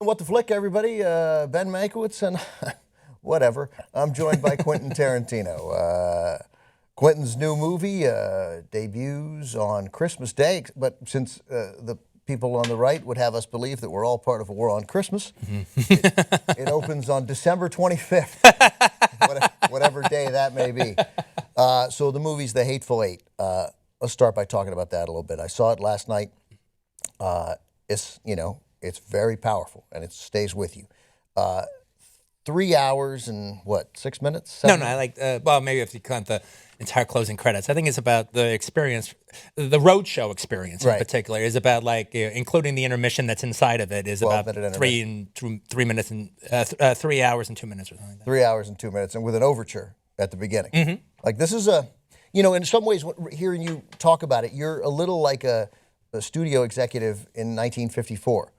What the flick, everybody? Ben Mankiewicz and whatever. I'm joined by Quentin Tarantino. Quentin's new movie debuts on Christmas Day, but since the people on the right would have us believe that we're all part of a war on Christmas, it opens on December 25th, whatever day that may be. So the movie's The Hateful Eight. Let's start by talking about that a little bit. I saw it last night. It's very powerful, and it stays with you. 3 hours and what, 6 minutes? No, I like, well, maybe if you count the entire closing credits. I think it's about the experience, the roadshow experience in particular, is about including the intermission that's inside of it, is about 3 minutes and 3 hours and 2 minutes or something like that. 3 hours and 2 minutes, and with an overture at the beginning. Like this is in some ways, hearing you talk about it, you're a little like a studio executive in 1954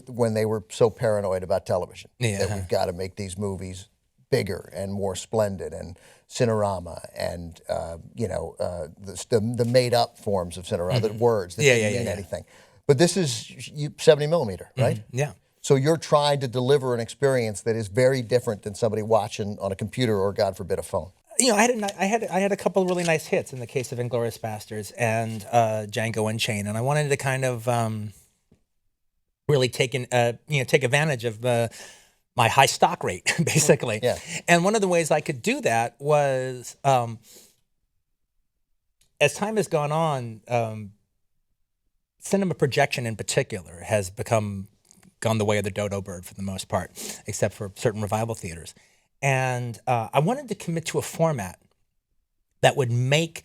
when they were so paranoid about television that we've got to make these movies bigger and more splendid and Cinerama and the made up forms of Cinerama, the words that didn't mean anything. But this is 70 millimeter, right? Yeah. So you're trying to deliver an experience that is very different than somebody watching on a computer or, God forbid, a phone. I had a couple of really nice hits in the case of Inglourious Basterds and Django Unchained, and I wanted to kind of really take advantage of my high stock rate, basically. Yeah. And one of the ways I could do that was, as time has gone on, cinema projection in particular has gone the way of the dodo bird for the most part, except for certain revival theaters. And I wanted to commit to a format that would make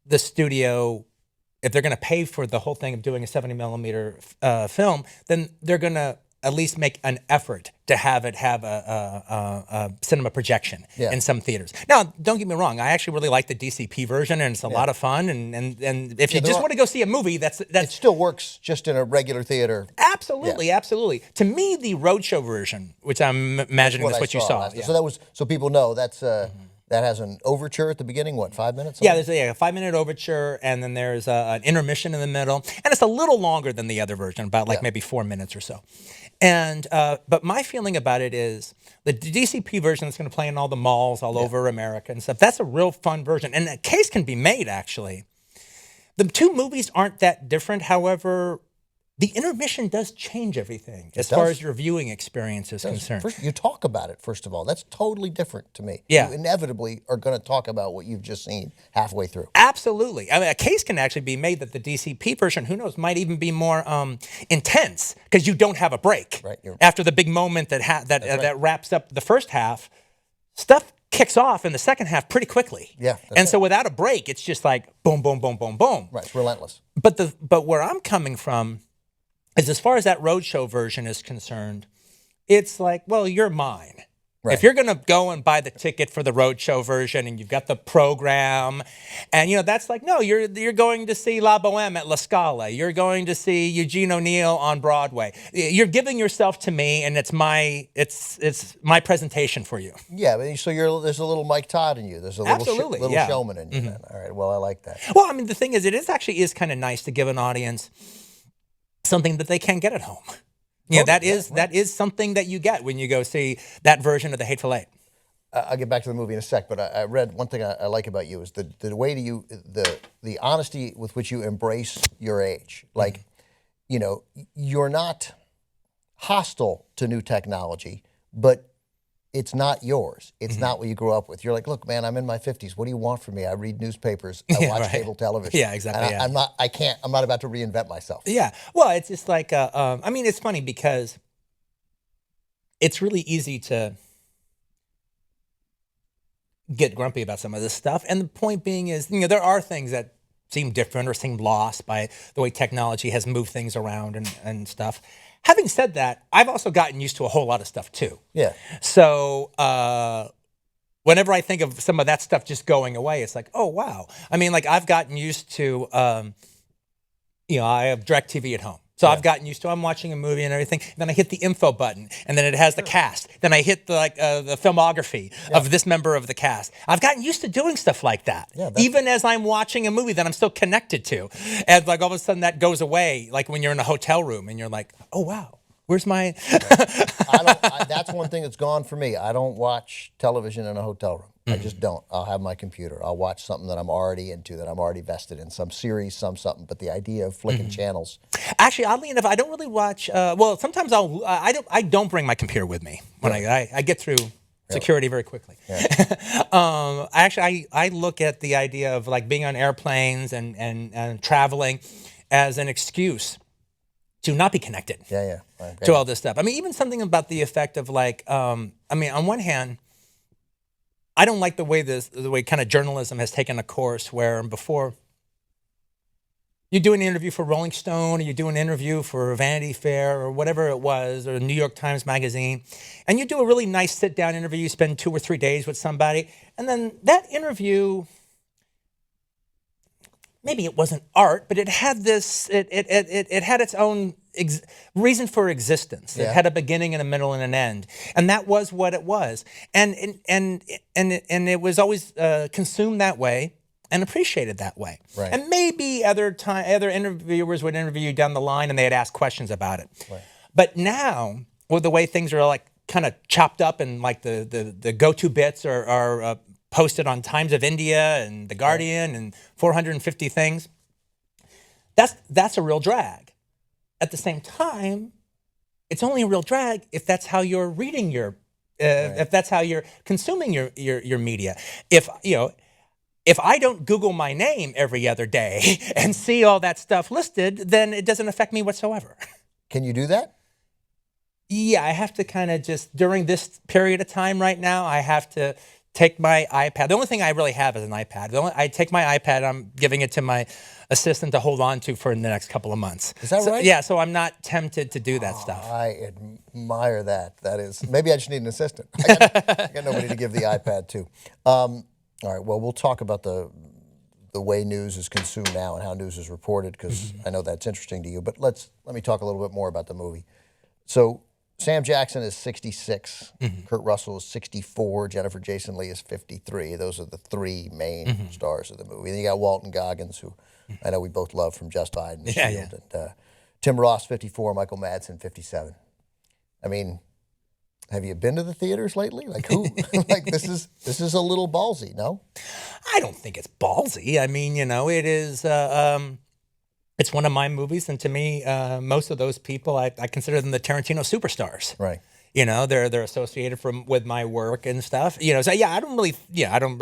the studio, if they're going to pay for the whole thing of doing a 70 millimeter film, then they're going to at least make an effort to have a cinema projection in some theaters. Now, don't get me wrong, I actually really like the DCP version, and it's a lot of fun. And if you just want to go see a movie, it still works just in a regular theater. Absolutely, absolutely. To me, the roadshow version, which I'm imagining is what you saw. So people know that has an overture at the beginning. What, 5 minutes? Yeah, there's a 5-minute overture, and then there's an intermission in the middle, and it's a little longer than the other version, about maybe 4 minutes or so. And but my feeling about it is the DCP version that's going to play in all the malls all over America and stuff. That's a real fun version, and a case can be made actually. The two movies aren't that different, however. The intermission does change everything as far as your viewing experience is concerned. First, you talk about it, first of all. That's totally different to me. Yeah. You inevitably are going to talk about what you've just seen halfway through. Absolutely. I mean, a case can actually be made that the DCP version, who knows, might even be more intense because you don't have a break. Right. After the big moment that wraps up the first half, stuff kicks off in the second half pretty quickly. Yeah. And so without a break, it's just like boom, boom, boom, boom, boom. Right. It's relentless. But where I'm coming from is, as far as that roadshow version is concerned, it's like, well, you're mine. Right. If you're going to go and buy the ticket for the roadshow version and you've got the program, and that's like, no, you're going to see La Boheme at La Scala. You're going to see Eugene O'Neill on Broadway. You're giving yourself to me, and it's my presentation for you. Yeah, so there's a little Mike Todd in you. There's a little showman in you. Then. All right, well, I like that. Well, I mean, the thing is, it actually is kind of nice to give an audience something that they can't get at home. That is something that you get when you go see that version of The Hateful Eight. I'll get back to the movie in a sec, but I read one thing I like about you is the way the honesty with which you embrace your age. Like, you're not hostile to new technology, but it's not yours. It's not what you grew up with. You're like, look, man, I'm in my 50s. What do you want from me? I read newspapers. I watch cable television. Yeah, exactly. I'm not about to reinvent myself. Yeah. Well, it's just like, I mean, it's funny because it's really easy to get grumpy about some of this stuff. And the point being is, there are things that seem different or seem lost by the way technology has moved things around and stuff. Having said that, I've also gotten used to a whole lot of stuff too. Yeah. So whenever I think of some of that stuff just going away, it's like, oh, wow. I mean, like I've gotten used to, I have DirecTV at home. So I've gotten used to, I'm watching a movie and everything. Then I hit the info button, and then it has the cast. Then I hit the filmography of this member of the cast. I've gotten used to doing stuff like that. Yeah, even as I'm watching a movie that I'm still connected to. And like all of a sudden that goes away, like when you're in a hotel room and you're like, oh, wow. Where's my? That's one thing that's gone for me. I don't watch television in a hotel room. I just don't. I'll have my computer. I'll watch something that I'm already into, that I'm already vested in, some series, something. But the idea of flicking channels. Actually, oddly enough, I don't really watch. Well, sometimes I don't bring my computer with me when I get through security very quickly. Yeah. I look at the idea of like being on airplanes and traveling as an excuse to not be connected. Yeah. Right. To all this stuff. I mean, even something about the effect of like, I mean, on one hand, I don't like the way kind of journalism has taken a course where before you do an interview for Rolling Stone, or you do an interview for Vanity Fair, or whatever it was, or New York Times Magazine, and you do a really nice sit-down interview. You spend 2 or 3 days with somebody, and then that interview, maybe it wasn't art, but it had this. It had its own reason for existence. It had a beginning and a middle and an end, and that was what it was. And it was always consumed that way and appreciated that way. Right. And maybe other interviewers would interview you down the line, and they'd ask questions about it. Right. But now, with the way things are like kind of chopped up, and like the go-to bits are posted on Times of India and The Guardian and 450 things, that's a real drag. At the same time, it's only a real drag if that's how you're reading if that's how you're consuming your media. If I don't Google my name every other day and see all that stuff listed, then it doesn't affect me whatsoever. Can you do that? Yeah, I have to kind of just, during this period of time right now, I have to take my iPad. The only thing I really have is an iPad. I take my iPad, I'm giving it to my assistant to hold on to for the next couple of months. Is that right? Yeah, so I'm not tempted to do that stuff. I admire that. That is, maybe I just need an assistant. I got nobody to give the iPad to. All right, well, we'll talk about the way news is consumed now and how news is reported, because I know that's interesting to you. But let me talk a little bit more about the movie. So Sam Jackson is 66, Kurt Russell is 64, Jennifer Jason Leigh is 53. Those are the 3 main stars of the movie. And you got Walton Goggins, who I know we both love from Justified and The Shield, and Tim Ross, 54, Michael Madsen, 57. I mean, have you been to the theaters lately? Like who? Like this is a little ballsy, no? I don't think it's ballsy. I mean, it is. It's one of my movies, and to me, most of those people, I consider them the Tarantino superstars. Right. They're associated with my work and stuff. So I don't really,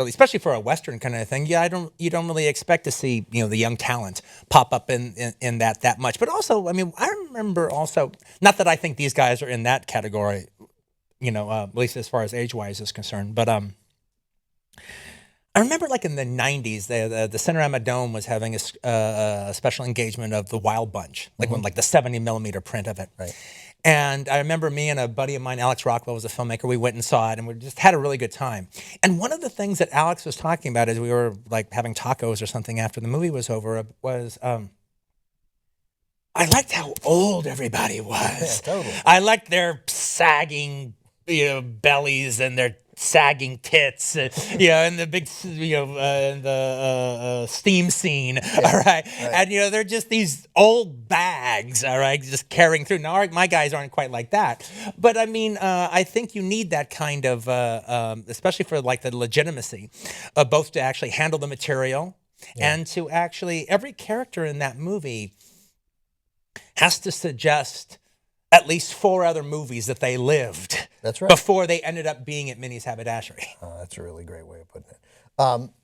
especially for a Western kind of thing. You don't really expect to see, the young talent pop up in that much. But also, I mean, I remember also, not that I think these guys are in that category, at least as far as age-wise is concerned, but I remember like in the 90s, the Cinerama Dome was having a special engagement of The Wild Bunch, like when like the 70 millimeter print of it. Right. And I remember me and a buddy of mine, Alex Rockwell, was a filmmaker. We went and saw it, and we just had a really good time. And one of the things that Alex was talking about as we were like having tacos or something after the movie was over was I liked how old everybody was. Yeah, totally. I liked their sagging bellies and their sagging tits, and the big, the steam scene, all right? And, they're just these old bags, all right, just carrying through. Now, my guys aren't quite like that. But, I mean, I think you need that kind of, especially for, like, the legitimacy, both to actually handle the material and to actually, every character in that movie has to suggest at least 4 other movies that they lived. That's right. Before they ended up being at Minnie's Haberdashery. Oh, that's a really great way of putting it.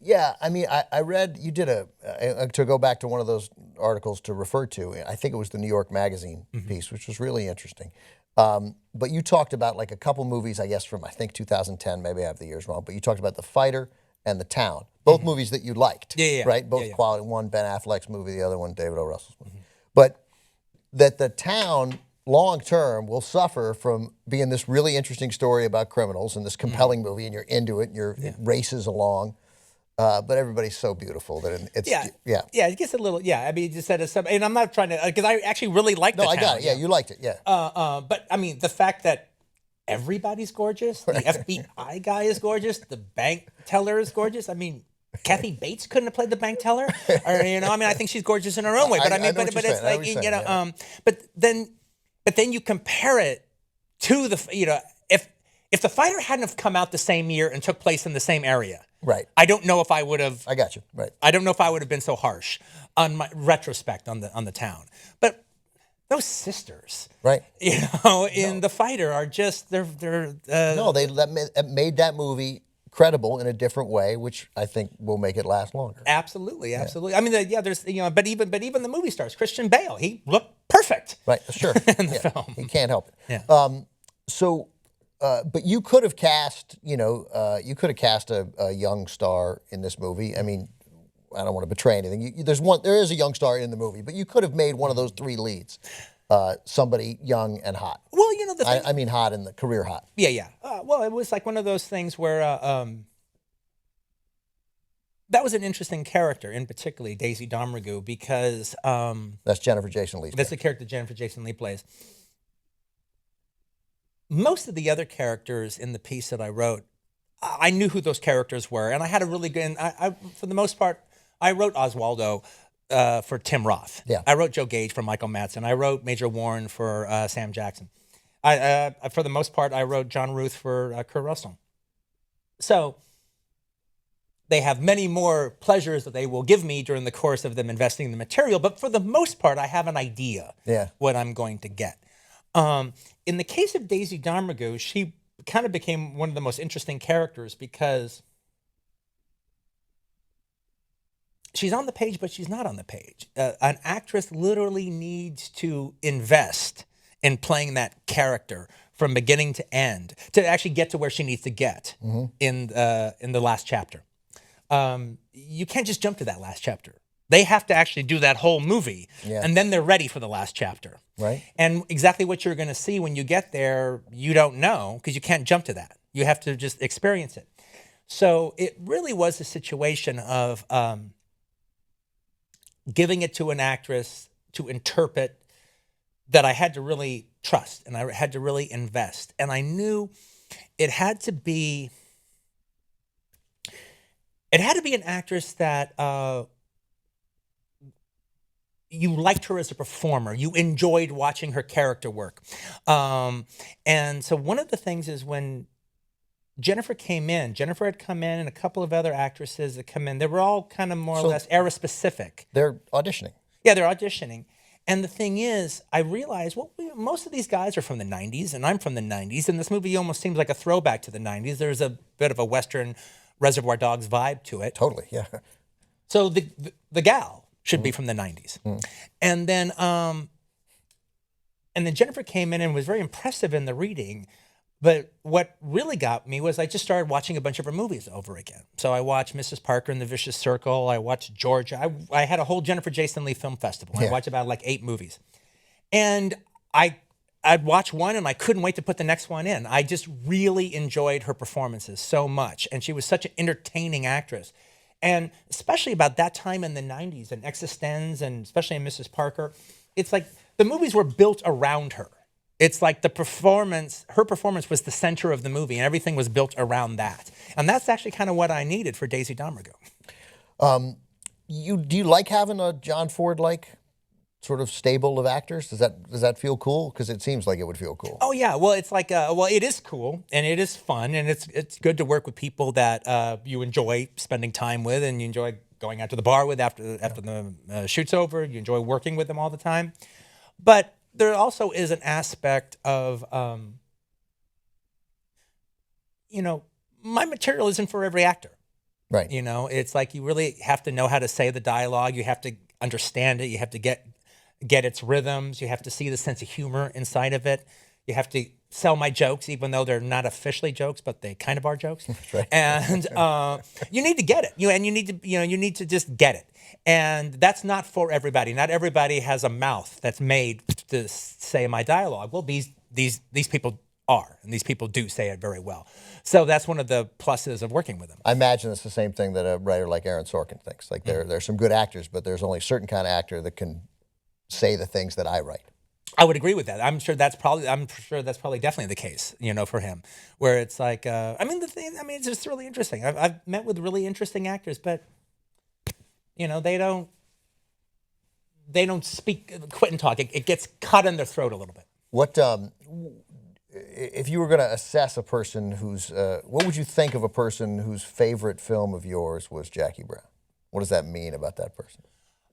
Yeah, I mean, I read, you did to go back to one of those articles to refer to, I think it was the New York Magazine piece, which was really interesting. But you talked about like a couple movies, I guess, from I think 2010, maybe I have the years wrong, but you talked about The Fighter and The Town, both movies that you liked, right? Both quality, one Ben Affleck's movie, the other one David O. Russell's movie. But that The Town, long term, will suffer from being this really interesting story about criminals and this compelling movie, and you're into it, and it races along. But everybody's so beautiful that it's it gets a little I mean, you just said and I'm not trying to, because I actually really liked The Town. I got it. Yeah, you liked it. Yeah. But I mean, the fact that everybody's gorgeous, the FBI guy is gorgeous, the bank teller is gorgeous. I mean, Kathy Bates couldn't have played the bank teller, or I mean, I think she's gorgeous in her own way. But I mean, but it's like but But then you compare it to if the fighter hadn't have come out the same year and took place in the same area, Right. I don't know if I would have. I got you. Right. I don't know if I would have been so harsh on my retrospect on the town. But those sisters, Right. in the fighter are just they're No, they made that movie credible in a different way, which I think will make it last longer. absolutely. I mean, there's but even the movie stars, Christian Bale, he looked perfect, Right. Sure. in the film. You can't help it. Yeah. But you could have cast, a young star in this movie. I mean, I don't want to betray anything. There is a young star in the movie, but you could have made one of those three leads, somebody young and hot. Well, the thing, I mean, hot in the career hot. yeah. Well, it was like one of those things where that was an interesting character, in particularly Daisy Domergue, because That's Jennifer Jason Leigh's. that's the character Jennifer Jason Leigh plays. Most of the other characters in the piece that I wrote, I knew who those characters were, and I had a really good. I for the most part, I wrote Oswaldo for Tim Roth. Yeah. I wrote Joe Gage for Michael Madsen. I wrote Major Warren for Sam Jackson. I for the most part, I wrote John Ruth for Kurt Russell. So they have many more pleasures that they will give me during the course of them investing in the material, but for the most part, I have an idea what I'm going to get. In the case of Daisy Domergue, she kind of became one of the most interesting characters because she's on the page, but she's not on the page. An actress literally needs to invest in playing that character from beginning to end to actually get to where she needs to get in the last chapter. You can't just jump to that last chapter. They have to actually do that whole movie, and then they're ready for the last chapter. Right. And exactly what you're going to see when you get there, you don't know because you can't jump to that. You have to just experience it. So it really was a situation of giving it to an actress to interpret that I had to really trust and I had to really invest. And I knew it had to be an actress that you liked her as a performer. You enjoyed watching her character work. And so one of the things is when Jennifer had come in and a couple of other actresses that come in. They were all kind of more or less era specific. They're auditioning. Yeah, they're auditioning. And the thing is, I realized, most of these guys are from the 90s, and I'm from the 90s, and this movie almost seems like a throwback to the 90s. There's a bit of a Western Reservoir Dogs vibe to it. Totally, yeah. So the gal should be from the 90s. And then Jennifer came in and was very impressive in the reading. But what really got me was I just started watching a bunch of her movies over again. So I watched Mrs. Parker and the Vicious Circle. I watched Georgia. I had a whole Jennifer Jason Leigh film festival. I watched about 8 movies. And I'd watch one and I couldn't wait to put the next one in. I just really enjoyed her performances so much. And she was such an entertaining actress. And especially about that time in the 90s and Existenz and especially in Mrs. Parker, it's like the movies were built around her. It's like her performance was the center of the movie and everything was built around that. And that's actually kind of what I needed for Daisy Domergue. Do you like having a John Ford-like sort of stable of actors? Does that feel cool? Because it seems like it would feel cool. Oh yeah, well it's like it is cool and it is fun and it's good to work with people that you enjoy spending time with and you enjoy going out to the bar with after the shoot's over. You enjoy working with them all the time, but there also is an aspect of my material isn't for every actor. Right. It's like you really have to know how to say the dialogue. You have to understand it. You have to get its rhythms. You have to see the sense of humor inside of it. You have to sell my jokes, even though they're not officially jokes, but they kind of are jokes. Right. And you need to get it. You need to just get it. And that's not for everybody. Not everybody has a mouth that's made to say my dialogue. Well, these people are, and these people do say it very well. So that's one of the pluses of working with them. I imagine it's the same thing that a writer like Aaron Sorkin thinks. Like there's some good actors, but there's only a certain kind of actor that can say the things that I write. I would agree with that. I'm sure that's probably definitely the case, for him, where it's like, it's just really interesting. I've met with really interesting actors, but they don't speak Quentin talk. It gets cut in their throat a little bit. What if you were going to assess a person who's what would you think of a person whose favorite film of yours was Jackie Brown? What does that mean about that person?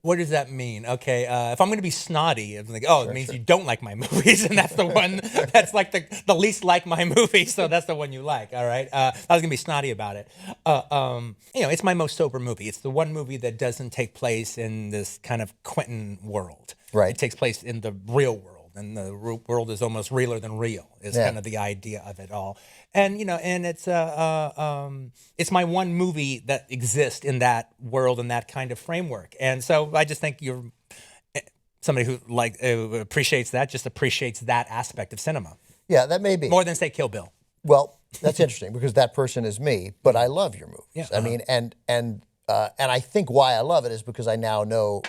What does that mean? Okay, if I'm going to be snotty, I'm like, oh, it means you don't like my movies, and that's the one that's like the least like my movie, so that's the one you like. All right, I was going to be snotty about it. It's my most sober movie. It's the one movie that doesn't take place in this kind of Quentin world. Right. It takes place in the real world. And the world is almost realer than real. Is kind of the idea of it all, and it's my one movie that exists in that world and that kind of framework. And so I just think you're somebody who appreciates that, just appreciates that aspect of cinema. Yeah, that may be more than say Kill Bill. Well, that's interesting because that person is me, but I love your movies. Yeah, I mean, and I think why I love it is because I now know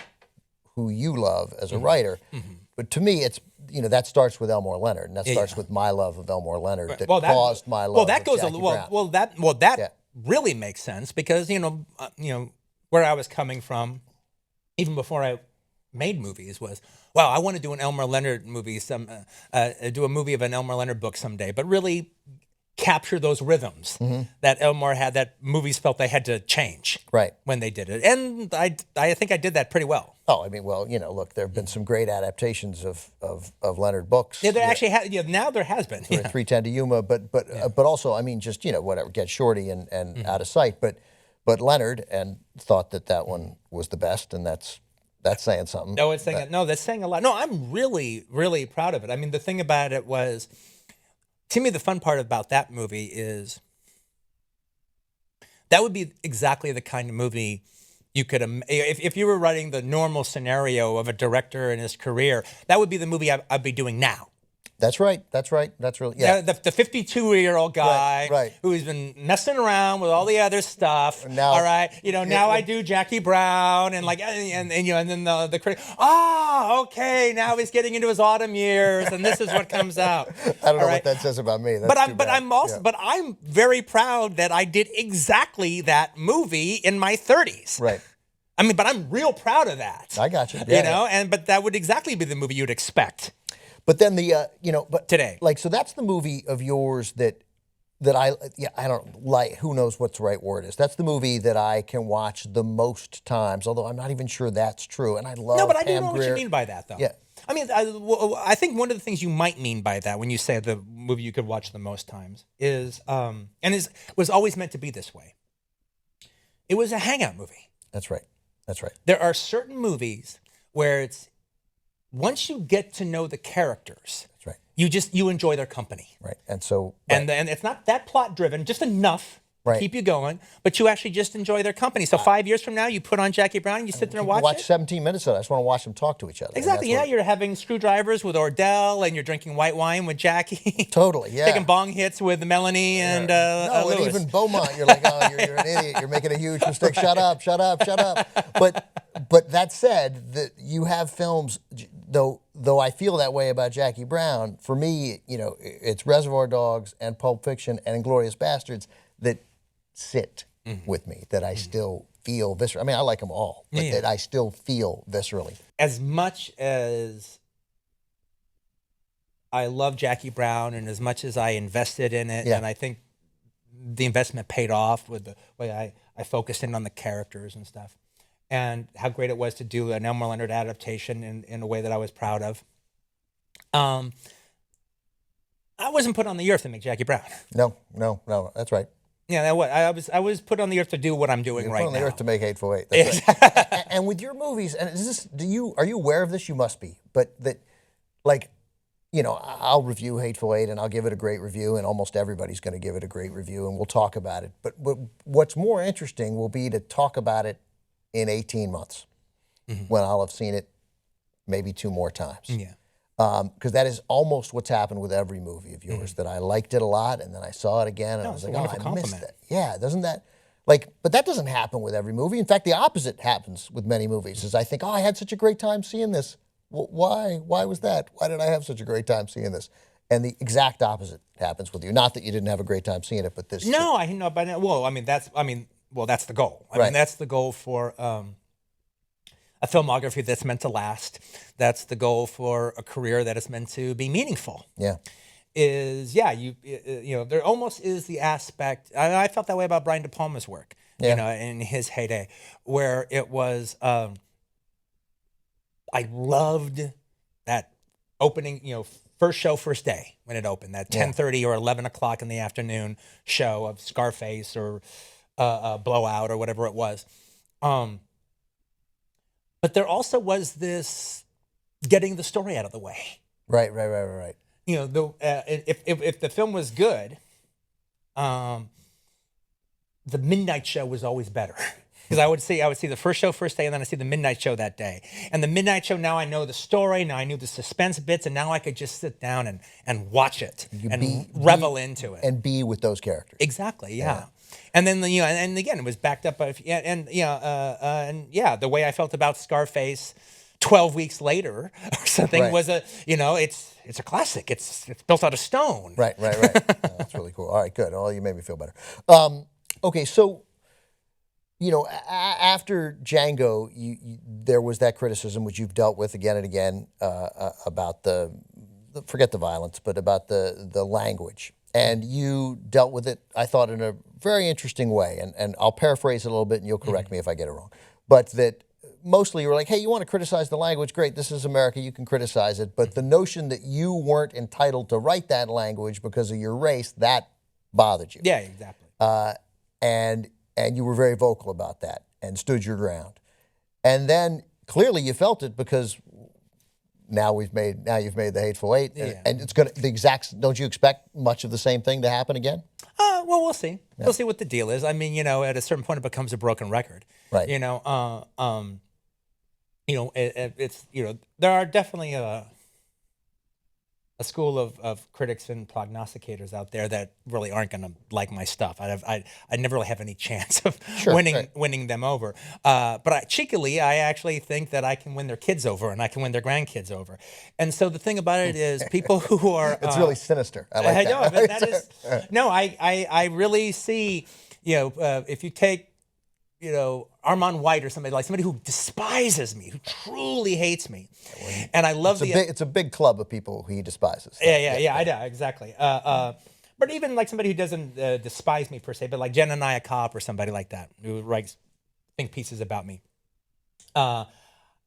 who you love as a writer. Mm-hmm. But to me, it's that starts with Elmore Leonard, and that starts with my love of Elmore Leonard that caused my love. Well, that of goes Jackie Brown. That really makes sense because where I was coming from, even before I made movies, was I want to do an Elmore Leonard movie, do a movie of an Elmore Leonard book someday, but really capture those rhythms that Elmore had, that movies felt they had to change when they did it, and I think I did that pretty well. Oh, I mean, look, there have been some great adaptations of Leonard books. Yeah, there actually now there has been. 310 to Yuma, but also, I mean, just whatever, Get Shorty and Out of Sight, but Leonard and thought that one was the best, and that's saying something. No, that's saying a lot. No, I'm really, really proud of it. I mean, the thing about it was, to me, the fun part about that movie is that would be exactly the kind of movie you could, if you were writing the normal scenario of a director in his career, that would be the movie I'd be doing now. That's right. That's really, yeah. The 52-year-old guy who's been messing around with all the other stuff. Now, all right, now I do Jackie Brown and and then the critic. Okay, now he's getting into his autumn years, and this is what comes out. I don't know what that says about me. But I'm very proud that I did exactly that movie in my 30s. Right. I mean, but I'm real proud of that. I got you. But that would exactly be the movie you'd expect. But then but today, so that's the movie of yours that I don't like. Who knows what the right word is? That's the movie that I can watch the most times. Although I'm not even sure that's true. And I love. No, but I do know what you mean by that, though. Yeah. I mean, I think one of the things you might mean by that when you say the movie you could watch the most times is was always meant to be this way. It was a hangout movie. That's right. There are certain movies where it's, once you get to know the characters, that's right, you enjoy their company. Right. And so and it's not that plot driven, just enough to keep you going, but you actually just enjoy their company. So 5 years from now, you put on Jackie Brown and you sit there and watch 17 minutes of it. I just want to watch them talk to each other. Exactly. Yeah, you're having screwdrivers with Ordell and you're drinking white wine with Jackie. Totally, yeah. Taking bong hits with Melanie and Lewis. And even Beaumont, you're like, oh, you're an idiot. You're making a huge mistake. Shut up. But that said, that you have films, though I feel that way about Jackie Brown, for me, it's Reservoir Dogs and Pulp Fiction and Inglourious Bastards that sit with me, that I still feel viscerally. I mean, I like them all, but that I still feel viscerally. As much as I love Jackie Brown and as much as I invested in it, and I think the investment paid off with the way I focused in on the characters and stuff, and how great it was to do an Elmore Leonard adaptation in a way that I was proud of. I wasn't put on the earth to make Jackie Brown. No, that's right. Yeah, I was put on the earth to do what I'm doing right now. Put on the earth to make Hateful Eight. That's right. And with your movies, and are you aware of this? You must be. But I'll review Hateful Eight and I'll give it a great review, and almost everybody's going to give it a great review, and we'll talk about it. But what's more interesting will be to talk about it in 18 months when I'll have seen it maybe 2 more times. Yeah. Because that is almost what's happened with every movie of yours, that I liked it a lot, and then I saw it again, and I was like, I missed that. Yeah, doesn't that, but that doesn't happen with every movie. In fact, the opposite happens with many movies, is I think, I had such a great time seeing this. Well, why? Why was that? Why did I have such a great time seeing this? And the exact opposite happens with you. Not that you didn't have a great time seeing it, but this. No, I know, but that's the goal. I mean, that's the goal for. a filmography that's meant to last. That's the goal for a career that is meant to be meaningful. Yeah. There almost is the aspect. I felt that way about Brian De Palma's work. Yeah. In his heyday, where it was. I loved that opening. First show, first day when it opened. That 10:30 or 11 o'clock in the afternoon show of Scarface or Blowout or whatever it was. But there also was this getting the story out of the way. Right. If the film was good, the midnight show was always better. Because I would see the first show first day, and then I see the midnight show that day. And the midnight show, now I know the story, now I knew the suspense bits, and now I could just sit down and watch it revel into it and be with those characters. Exactly, yeah. And then and again, it was backed up by the way I felt about Scarface 12 weeks later or something was it's a classic. It's built out of stone. Right. That's really cool. All right, good. Well, you made me feel better. Okay, so after Django, there was that criticism which you've dealt with again and again about forget the violence, but about the language. And you dealt with it, I thought, in a very interesting way. And I'll paraphrase it a little bit, and you'll correct me if I get it wrong. But that mostly you were like, hey, you want to criticize the language? Great, this is America, you can criticize it. But the notion that you weren't entitled to write that language because of your race, that bothered you. Yeah, exactly. And you were very vocal about that and stood your ground. And then clearly you felt it because now you've made the Hateful Eight, and it's gonna don't you expect much of the same thing to happen again? Well, we'll see. Yeah. We'll see what the deal is. I mean, at a certain point it becomes a broken record. Right. There are definitely a school of critics and prognosticators out there that really aren't going to like my stuff. I never really have any chance of winning them over. But cheekily, I actually think that I can win their kids over and I can win their grandkids over. And so the thing about it is, people who are it's really sinister. I like that. know, but that is no. I really see. If you take Armand White or somebody who despises me, who truly hates me, and I love it's a big club of people who he despises. So. Yeah, I know, exactly. But even like somebody who doesn't despise me per se, but like Jananiah Cobb or somebody like that who writes think pieces about me.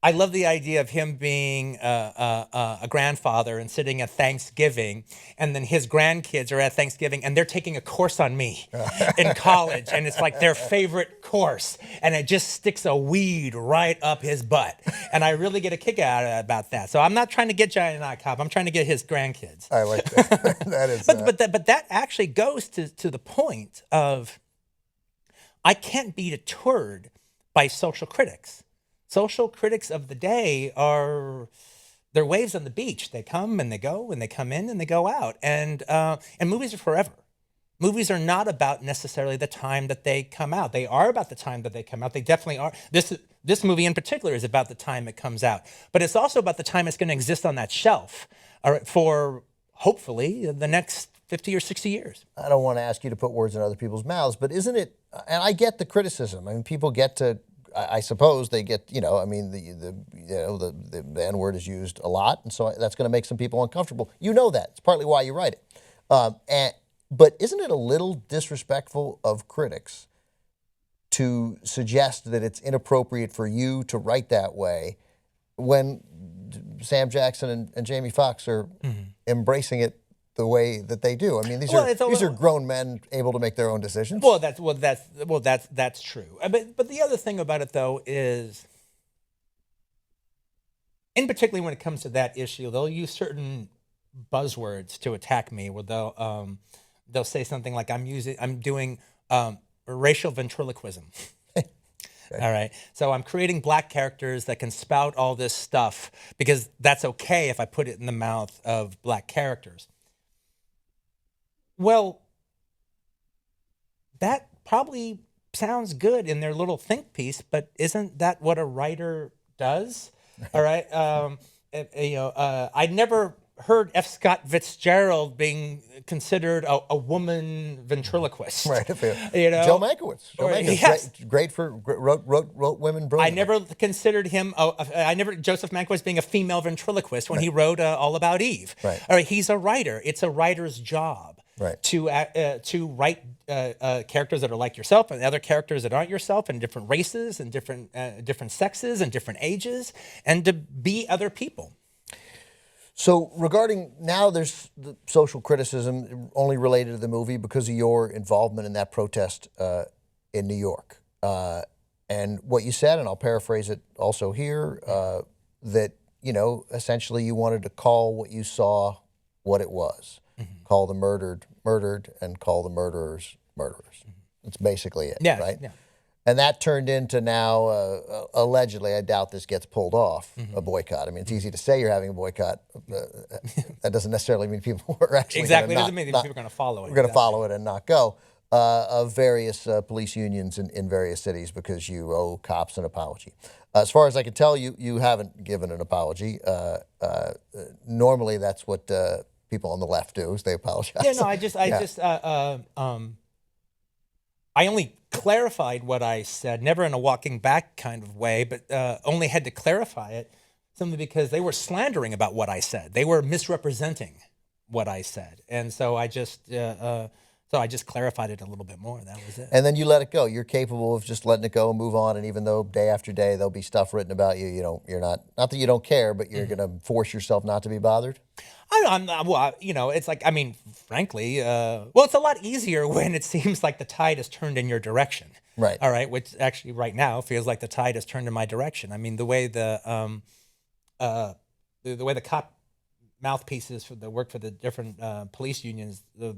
I love the idea of him being a grandfather and sitting at Thanksgiving, and then his grandkids are at Thanksgiving, and they're taking a course on me in college, and it's like their favorite course, and it just sticks a weed right up his butt, and I really get a kick out about that. So I'm not trying to get Jananiah Cobb; I'm trying to get his grandkids. I like that. That is, but that actually goes to the point of I can't be deterred by social critics. Social critics of the day they're waves on the beach. They come and they go, and they come in and they go out. And movies are forever. Movies are not about necessarily the time that they come out. They are about the time that they come out. They definitely are. This movie in particular is about the time it comes out. But it's also about the time it's going to exist on that shelf for hopefully the next 50 or 60 years. I don't want to ask you to put words in other people's mouths, but isn't it, and I get the criticism. I mean, people get to, I suppose they get, the N-word is used a lot, and so that's going to make some people uncomfortable. You know that. It's partly why you write it. But isn't it a little disrespectful of critics to suggest that it's inappropriate for you to write that way when Sam Jackson and Jamie Foxx are embracing it the way that they do? I mean, these are grown men able to make their own decisions. That's true. But the other thing about it though is, in particular when it comes to that issue, they'll use certain buzzwords to attack me. Where they'll say something like I'm doing racial ventriloquism. Okay. All right. So I'm creating black characters that can spout all this stuff because that's okay if I put it in the mouth of black characters. Well, that probably sounds good in their little think piece, but isn't that what a writer does? All right. I never heard F. Scott Fitzgerald being considered a woman ventriloquist. Right. You know, Joe Mankiewicz. Joe Mankiewicz, yes. great for wrote women I brilliantly. never considered him. Joseph Mankiewicz being a female ventriloquist when he wrote All About Eve. Right. All right. He's a writer. It's a writer's job. Right. To write characters that are like yourself and other characters that aren't yourself, and different races and different sexes and different ages, and to be other people. So regarding now, there's the social criticism only related to the movie because of your involvement in that protest in New York. And what you said, and I'll paraphrase it also here, that, essentially you wanted to call what you saw what it was. Call the murdered, and call the murderers, murderers. That's basically it, Yes, right? yeah. And that turned into now, allegedly, I doubt this gets pulled off, a boycott. I mean, it's easy to say you're having a boycott. That doesn't necessarily mean people are actually Exactly. It gonna doesn't mean that people are going to follow it. We're going to follow it and not go. Of various police unions in various cities because you owe cops an apology. As far as I can tell, you haven't given an apology. Normally, that's what people on the left do, is they apologize. Yeah, no, I only clarified what I said, never in a walking back kind of way, but only had to clarify it simply because they were slandering about what I said. They were misrepresenting what I said, and so I just clarified it a little bit more. That was it. And then you let it go. You're capable of just letting it go and move on. And even though day after day there'll be stuff written about you, you're not that you don't care, but you're going to force yourself not to be bothered. It's like, I mean, frankly, it's a lot easier when it seems like the tide has turned in your direction. Right. All right. Which actually right now feels like the tide has turned in my direction. I mean, the way the cop mouthpieces that work for the different police unions, the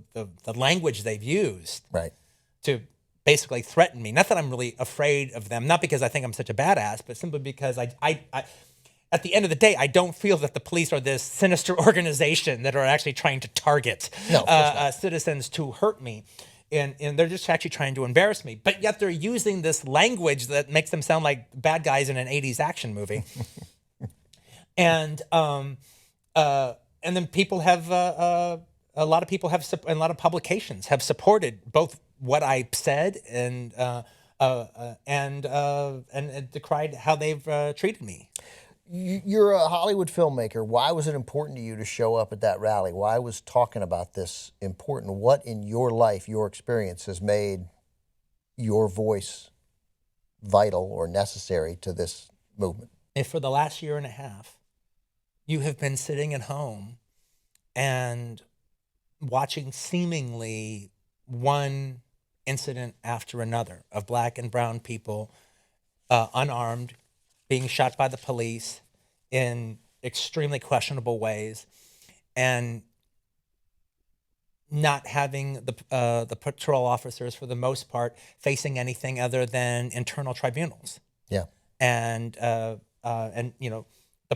language they've used, right, to basically threaten me. Not that I'm really afraid of them, not because I think I'm such a badass, but simply because I at the end of the day, I don't feel that the police are this sinister organization that are actually trying to target citizens to hurt me. And they're just actually trying to embarrass me. But yet they're using this language that makes them sound like bad guys in an 80s action movie. And then people have a lot of people have a lot of publications have supported both what I said and decried how they've treated me. You're a Hollywood filmmaker. Why was it important to you to show up at that rally? Why was talking about this important? What in your life, your experience, has made your voice vital or necessary to this movement? If for the last year and a half, you have been sitting at home and watching seemingly one incident after another of black and brown people, unarmed, being shot by the police in extremely questionable ways, and not having the patrol officers, for the most part, facing anything other than internal tribunals. Yeah. And the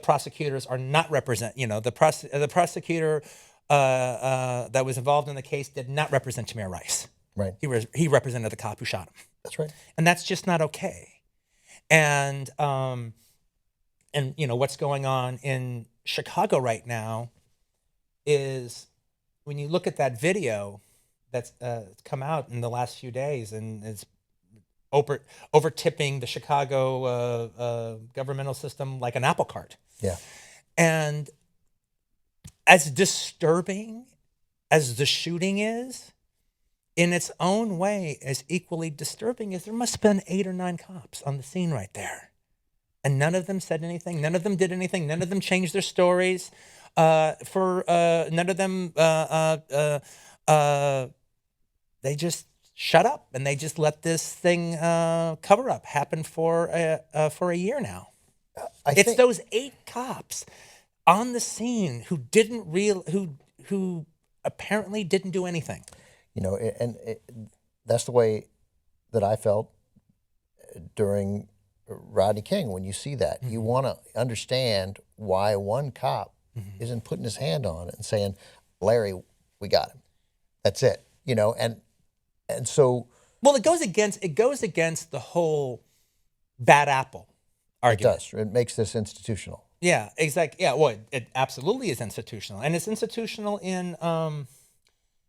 prosecutors are not the prosecutor that was involved in the case did not represent Tamir Rice. Right. He represented the cop who shot him. That's right. And that's just not okay. And what's going on in Chicago right now is, when you look at that video that's come out in the last few days, and it's over tipping the Chicago governmental system like an apple cart. Yeah. And as disturbing as the shooting is, in its own way, as equally disturbing as there must have been 8 or 9 cops on the scene right there. And none of them said anything. None of them did anything. None of them changed their stories. None of them, they just shut up, and they just let this thing cover up happen for a year now. It's those 8 cops on the scene who who apparently didn't do anything. That's the way that I felt during Rodney King. When you see that, you want to understand why one cop isn't putting his hand on it and saying, "Larry, we got him. That's it." And so. Well, it goes against the whole bad apple argument. It does. It makes this institutional. Yeah, exactly. Yeah, well, it absolutely is institutional, and it's institutional in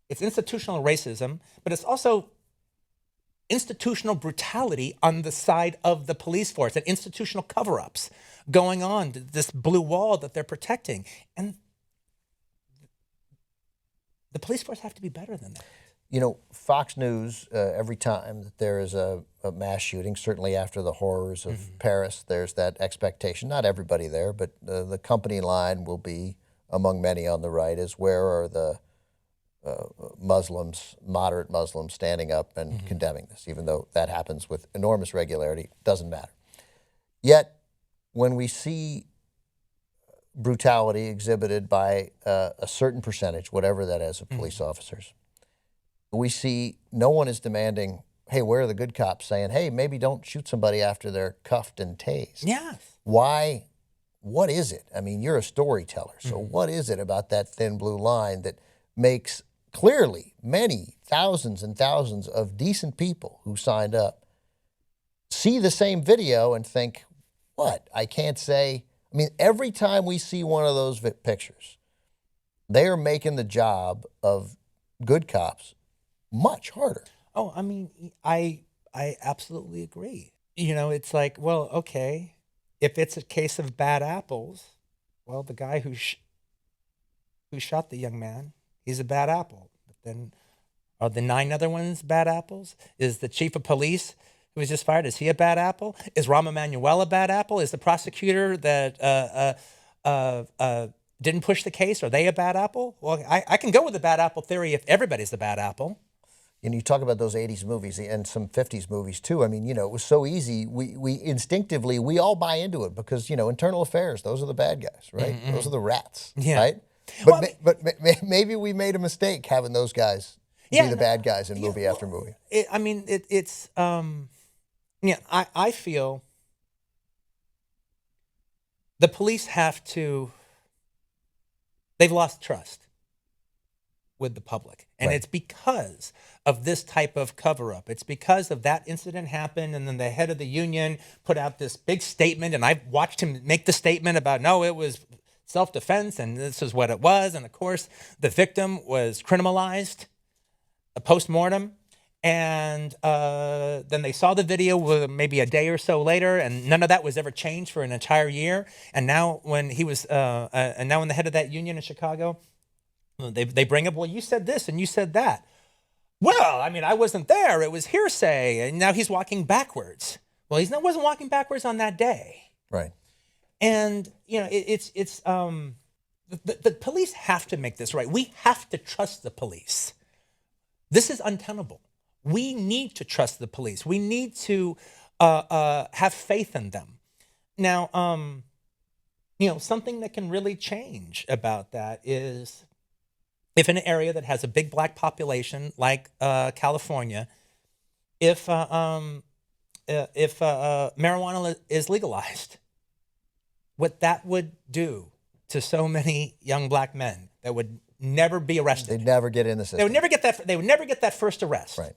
it's institutional racism, but it's also institutional brutality on the side of the police force and institutional cover-ups going on. This blue wall that they're protecting, and the police force have to be better than that. You know, Fox News, every time that there is a mass shooting, certainly after the horrors of Paris, there's that expectation, not everybody there, but the company line will be, among many on the right, is where are the Muslims, moderate Muslims, standing up and condemning this, even though that happens with enormous regularity, doesn't matter. Yet, when we see brutality exhibited by a certain percentage, whatever that is, of police officers, we see no one is demanding, hey, where are the good cops, saying, hey, maybe don't shoot somebody after they're cuffed and tased. Yes. Why? What is it? I mean, you're a storyteller, so what is it about that thin blue line that makes clearly many thousands and thousands of decent people who signed up see the same video and think, what? I can't say. I mean, every time we see one of those pictures, they are making the job of good cops much harder. Oh, I mean, I absolutely agree. You know, it's like, well, okay, if it's a case of bad apples, well, the guy who shot the young man, he's a bad apple. But then, are the 9 other ones bad apples? Is the chief of police who was just fired, is he a bad apple? Is Rahm Emanuel a bad apple? Is the prosecutor that didn't push the case, are they a bad apple? Well, I can go with the bad apple theory if everybody's the bad apple. And you talk about those 80s movies and some 50s movies too. I mean, you know, it was so easy. We instinctively, we all buy into it because, you know, internal affairs, those are the bad guys, right? Those are the rats, right? But, Well, maybe we made a mistake having those guys be the bad guys in movie after movie. I feel the police they've lost trust with the public. And it's because of this type of cover-up. It's because of that incident happened, and then the head of the union put out this big statement, and I watched him make the statement about, no, it was self-defense, and this is what it was. And, of course, the victim was criminalized, a post-mortem. And then they saw the video maybe a day or so later, and none of that was ever changed for an entire year. And now when he was, and now when the head of that union in Chicago, they bring up, well, you said this and you said that. Well, I mean, I wasn't there. It was hearsay. And now he's walking backwards. Well, he wasn't walking backwards on that day. Right. And, you know, the police have to make this right. We have to trust the police. This is untenable. We need to trust the police. We need to have faith in them. Now, you know, something that can really change about that is if in an area that has a big black population like California, if marijuana is legalized, what that would do to so many young black men that would never be arrested. They'd never get in the system. They would never get that. They would never get that first arrest. Right.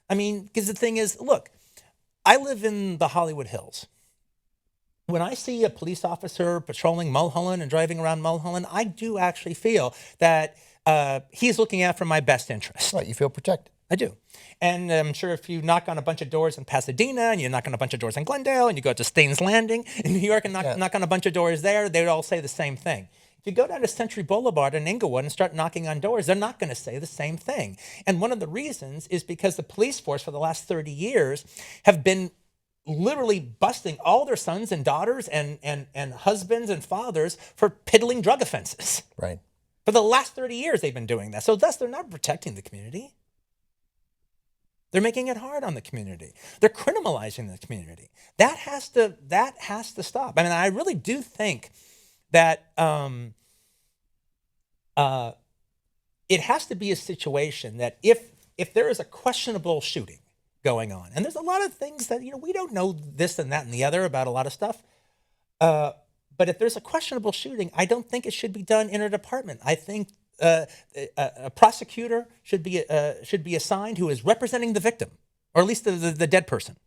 I mean, because the thing is, look, I live in the Hollywood Hills. When I see a police officer patrolling Mulholland and driving around Mulholland, I do actually feel that he's looking out for my best interest. Right. You feel protected. I do. And I'm sure if you knock on a bunch of doors in Pasadena and you knock on a bunch of doors in Glendale and you go to Staines Landing in New York and knock on a bunch of doors there, they would all say the same thing. If you go down to Century Boulevard in Inglewood and start knocking on doors, they're not going to say the same thing. And one of the reasons is because the police force for the last 30 years have been literally busting all their sons and daughters and husbands and fathers for piddling drug offenses. Right. For the last 30 years, they've been doing that. So thus, they're not protecting the community. They're making it hard on the community. They're criminalizing the community. That has to stop. I mean, I really do think that it has to be a situation that if there is a questionable shooting going on, and there's a lot of things that, you know, we don't know this and that and the other about a lot of stuff, but if there's a questionable shooting, I don't think it should be done in a department. I think a prosecutor should be assigned who is representing the victim, or at least the dead person.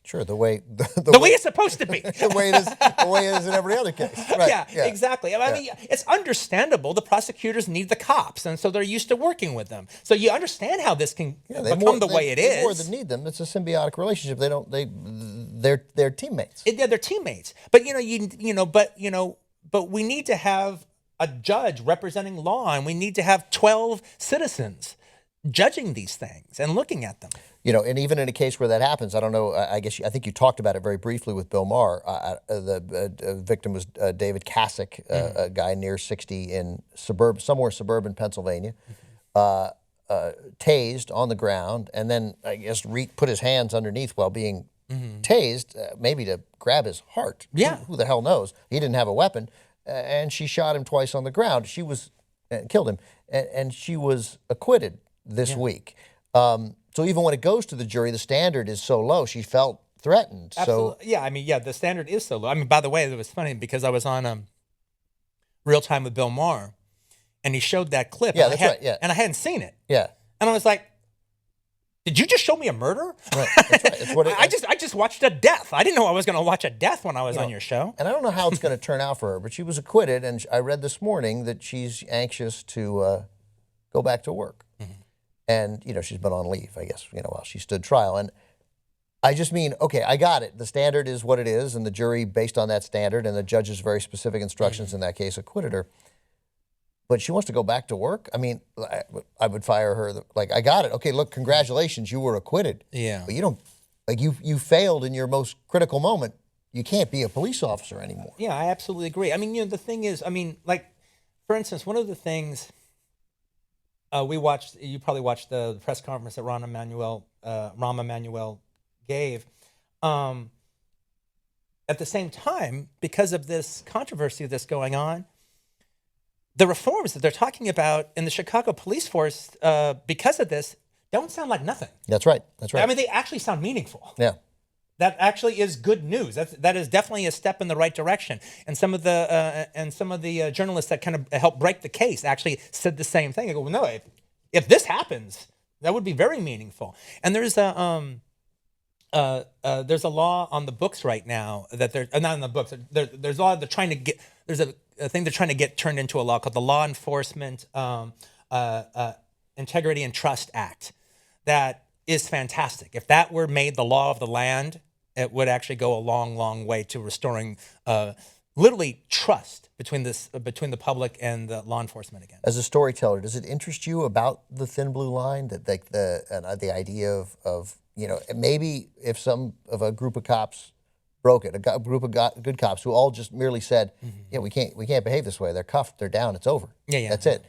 Sure, the way The way it's supposed to be. the way it is in every other case. Right. Yeah, exactly. I mean, it's understandable. The prosecutors need the cops, and so they're used to working with them. So you understand how this can become the way it is. More than need them. It's a symbiotic relationship. They're teammates. Yeah, they're teammates. But but we need to have a judge representing law, and we need to have 12 citizens judging these things and looking at them. And even in a case where that happens, I don't know. I think you talked about it very briefly with Bill Maher. The victim was David Kasich, a guy near 60 in somewhere suburban Pennsylvania, tased on the ground, and then I guess put his hands underneath while being tased, maybe to grab his heart. Yeah, who the hell knows? He didn't have a weapon, and she shot him twice on the ground. She was killed him, and she was acquitted this week. So even when it goes to the jury, the standard is so low. She felt threatened. Absolutely. So yeah, the standard is so low. I mean, by the way, it was funny because I was on Real Time with Bill Maher, and he showed that clip. Yeah, that's right. Yeah, and I hadn't seen it. Yeah, and I was like, "Did you just show me a murder?" Right. That's right. It's what I just watched a death. I didn't know I was going to watch a death when I was on your show. And I don't know how it's going to turn out for her, but she was acquitted, and I read this morning that she's anxious to go back to work. And, she's been on leave, I guess, while she stood trial. And I just mean, okay, I got it. The standard is what it is, and the jury, based on that standard, and the judge's very specific instructions in that case, acquitted her. But she wants to go back to work? I mean, I would fire her. Like, I got it. Okay, look, congratulations, you were acquitted. Yeah. But you don't, like, you failed in your most critical moment. You can't be a police officer anymore. Yeah, I absolutely agree. I mean, the thing is, like, for instance, one of the things... you probably watched the press conference that Rahm Emanuel gave. At the same time, because of this controversy that's going on, the reforms that they're talking about in the Chicago police force, because of this, don't sound like nothing. That's right. That's right. I mean, they actually sound meaningful. Yeah. That actually is good news. That is definitely a step in the right direction. And some of the journalists that kind of helped break the case actually said the same thing. I go, well, no, if this happens, that would be very meaningful. And there's a law on the books right now that they're not in the books. There's a law they're trying to get. There's a thing they're trying to get turned into a law called the Law Enforcement Integrity and Trust Act. That is fantastic. If that were made the law of the land, it would actually go a long, long way to restoring literally trust between the public and the law enforcement again. As a storyteller, does it interest you about the thin blue line, that the idea of maybe if a group of cops broke it, a group of good cops who all just merely said, yeah, we can't behave this way. They're cuffed, they're down, it's over. Yeah. That's it.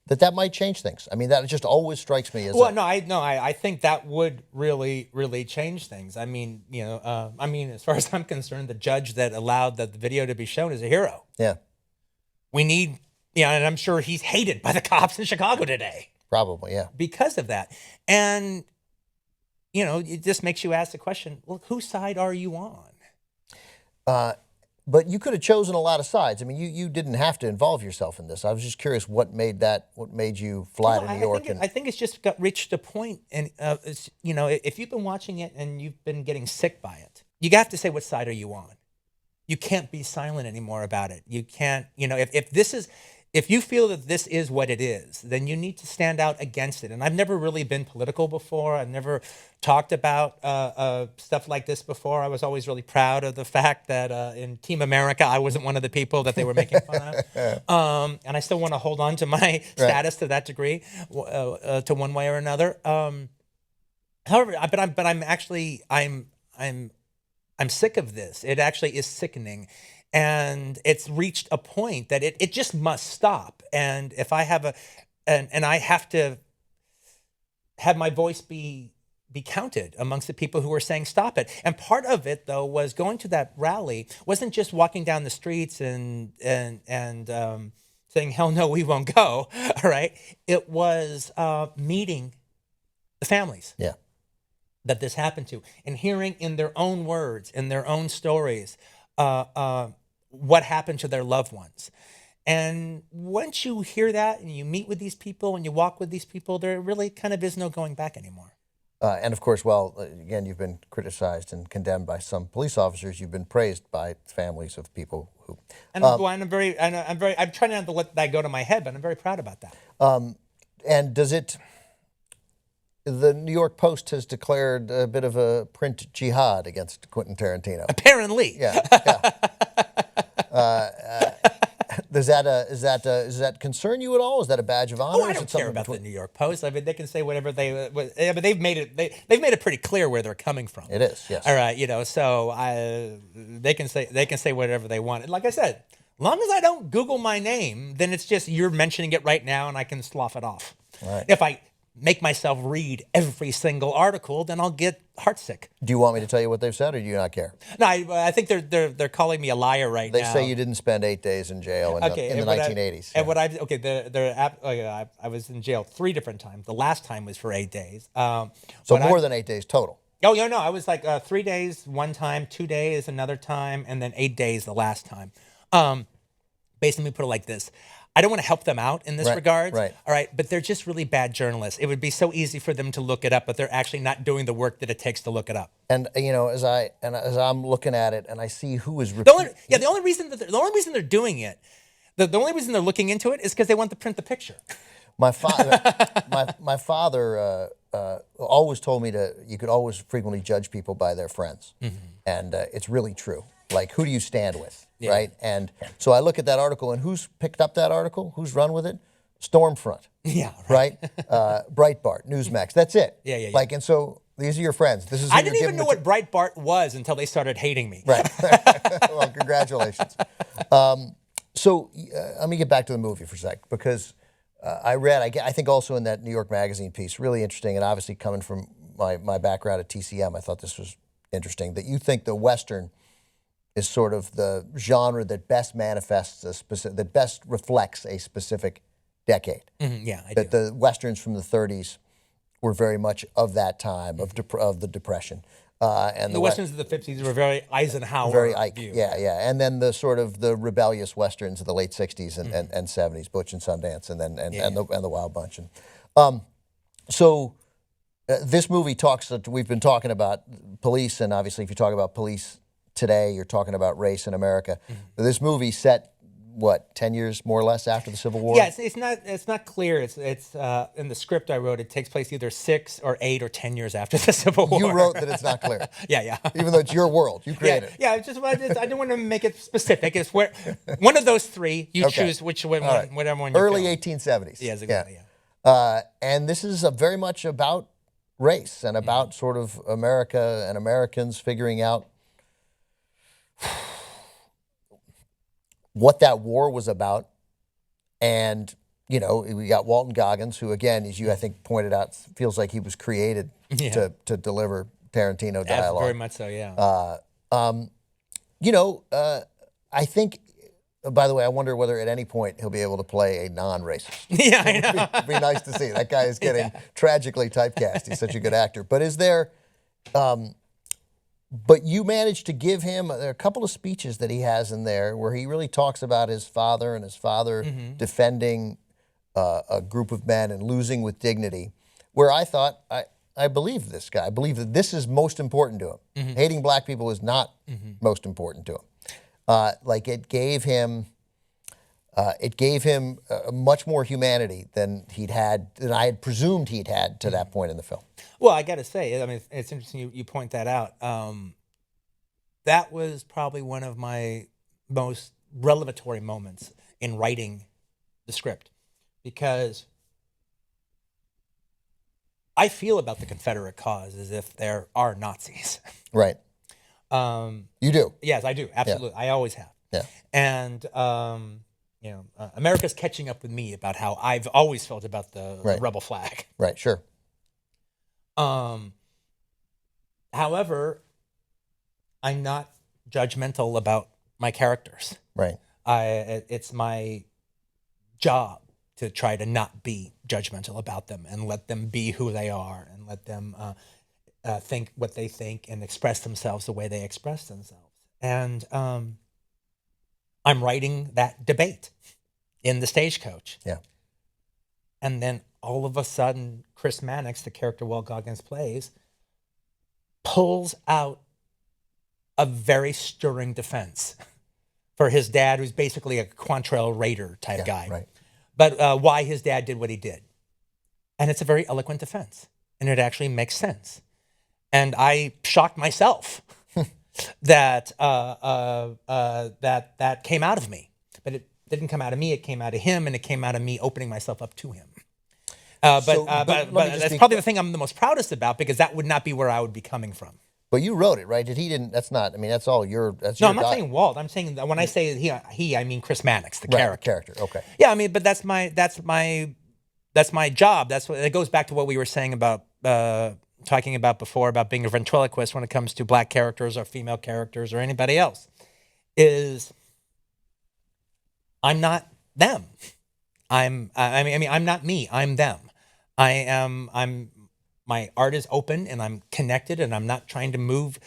That might change things. I mean, that just always strikes me as I think that would really, really change things. I mean, as far as I'm concerned, the judge that allowed the video to be shown is a hero. Yeah. We need, and I'm sure he's hated by the cops in Chicago today. Probably, yeah. Because of that. And, it just makes you ask the question, well, whose side are you on? But you could have chosen a lot of sides. I mean, you didn't have to involve yourself in this. I was just curious what made you fly to New York. I think it's just reached a point, and if you've been watching it and you've been getting sick by it, you have to say, what side are you on? You can't be silent anymore about it. You can't, if you feel that this is what it is, then you need to stand out against it. And I've never really been political before. I've never talked about stuff like this before. I was always really proud of the fact that in Team America, I wasn't one of the people that they were making fun of. And I still want to hold on to my status to that degree, to one way or another. However, I'm sick of this. It actually is sickening. And it's reached a point that it just must stop. And if I have I have to have my voice be counted amongst the people who are saying stop it. And part of it, though, was going to that rally wasn't just walking down the streets and saying, hell no, we won't go. All right. It was meeting the families. Yeah. That this happened to, and hearing in their own words, in their own stories, what happened to their loved ones. And once you hear that and you meet with these people and you walk with these people, there really kind of is no going back anymore. And of course, well, again, you've been criticized and condemned by some police officers. You've been praised by families of people who. And I'm trying not to let that go to my head, but I'm very proud about that. And does it? The New York Post has declared a bit of a print jihad against Quentin Tarantino. Apparently. Yeah. Does that concern you at all? Is that a badge of honor? Oh, I don't care about the New York Post. I mean, they can say whatever but they've made it pretty clear where they're coming from. It is, yes. All right, so they can say whatever they want. And like I said, as long as I don't Google my name, then it's just you're mentioning it right now, and I can slough it off. Right. If I make myself read every single article, then I'll get heartsick. Do you want me to tell you what they've said, or do you not care? No, I think they're calling me a liar right now. They say you didn't spend 8 days in jail in the 1980s. I was in jail 3 different times. The last time was for 8 days. So more than 8 days total. Oh, yeah, no, I was like 3 days one time, 2 days another time, and then 8 days the last time. Basically, let me put it like this. I don't want to help them out in this regard. Right. All right. But they're just really bad journalists. It would be so easy for them to look it up, but they're actually not doing the work that it takes to look it up. And as I'm looking at it and I see who is the only reason they're doing it, the only reason they're looking into it is because they want to print the picture. My father, my father always told me you could always frequently judge people by their friends, and it's really true. Like, who do you stand with, right? And so I look at that article, and who's picked up that article? Who's run with it? Stormfront. Yeah. Right? Breitbart, Newsmax. That's it. Yeah. Like, and so these are your friends. This is who I didn't even know what Breitbart was until they started hating me. Right. Well, congratulations. So let me get back to the movie for a sec, because I think also in that New York Magazine piece, really interesting, and obviously coming from my background at TCM, I thought this was interesting, that you think the Western is sort of the genre that best manifests that best reflects a specific decade. Yeah, I that do. The Westerns from the 30s were very much of that time, of the Depression. And the Westerns of the 50s were very Eisenhower. Very Ike, view. yeah. And then the sort of the rebellious Westerns of the late 60s and 70s, Butch and Sundance, and the Wild Bunch. And this movie talks, we've been talking about police, and obviously if you talk about police today, you're talking about race in America. This movie set, 10 years more or less after the Civil War? Yeah, it's not clear. It's in the script I wrote, it takes place either 6 or 8 or 10 years after the Civil War. You wrote that it's not clear. Yeah. Even though it's your world, you created it. Yeah, I didn't want to make it specific. It's where one of those 3, you choose which one, whatever one you Early feel. 1870s. Yeah, exactly. And this is very much about race and about sort of America and Americans figuring out what that war was about. And, we got Walton Goggins, who, again, as you, I think, pointed out, feels like he was created to deliver Tarantino dialogue. Very much so, yeah. I think, by the way, I wonder whether at any point he'll be able to play a non-racist. Yeah, I know. It'd be nice to see. That guy is getting tragically typecast. He's such a good actor. But is there... But you managed to give him, there are a couple of speeches that he has in there where he really talks about his father and his father defending a group of men and losing with dignity, where I thought, I believe this guy. I believe that this is most important to him. Hating black people is not most important to him. It gave him much more humanity than I had presumed he'd had to that point in the film. Well, I got to say, I mean, it's interesting you point that out. That was probably one of my most revelatory moments in writing the script, because I feel about the Confederate cause as if there are Nazis. Right. You do? Yes, I do. Absolutely. Yeah. I always have. Yeah. And, America's catching up with me about how I've always felt about the rebel flag. Right, sure. However, I'm not judgmental about my characters. Right. It's my job to try to not be judgmental about them and let them be who they are and let them think what they think and express themselves the way they express themselves. And I'm writing that debate in the Stagecoach. Yeah. And then all of a sudden, Chris Mannix, the character Will Goggins plays, pulls out a very stirring defense for his dad, who's basically a Quantrill Raider type guy. Right. But why his dad did what he did. And it's a very eloquent defense. And it actually makes sense. And I shocked myself that that came out of me. But it didn't come out of me. It came out of him, and it came out of me opening myself up to him. But that's probably the thing I'm the most proudest about, because that would not be where I would be coming from. But you wrote it, right? He didn't. That's not. I mean, that's all your. That's No, your I'm not saying Walt. I'm saying that when I say he, I mean Chris Mannix, the right, character. Okay. Yeah, I mean, but that's my job. That's what it goes back to what we were saying about talking about before about being a ventriloquist when it comes to black characters or female characters or anybody else. Is I'm not them. I'm not me. I'm them. My art is open and I'm connected and I'm not trying to move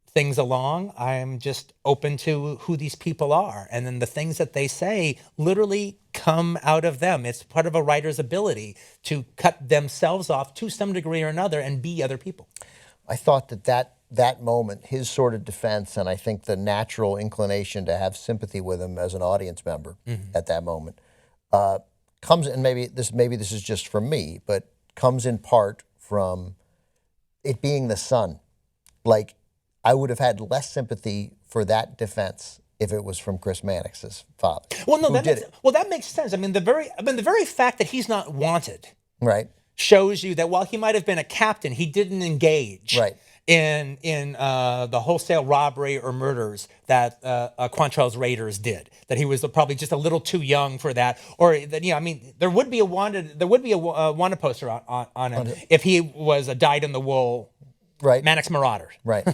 things along. I'm just open to who these people are. And then the things that they say literally come out of them. It's part of a writer's ability to cut themselves off to some degree or another and be other people. I thought that moment, his sort of defense, and I think the natural inclination to have sympathy with him as an audience member at that moment, comes, and maybe this is just from me, but comes in part from it being the son. Like, I would have had less sympathy for that defense if it was from Chris Mannix's father. Well, no, that makes sense. I mean, the very fact that he's not wanted, right, shows you that while he might have been a captain, he didn't engage right. in the wholesale robbery or murders that Quantrill's Raiders did. That he was probably just a little too young for that, or that I mean, there would be a wanted poster on him if he was a dyed-in-the-wool Mannix Marauder. Right.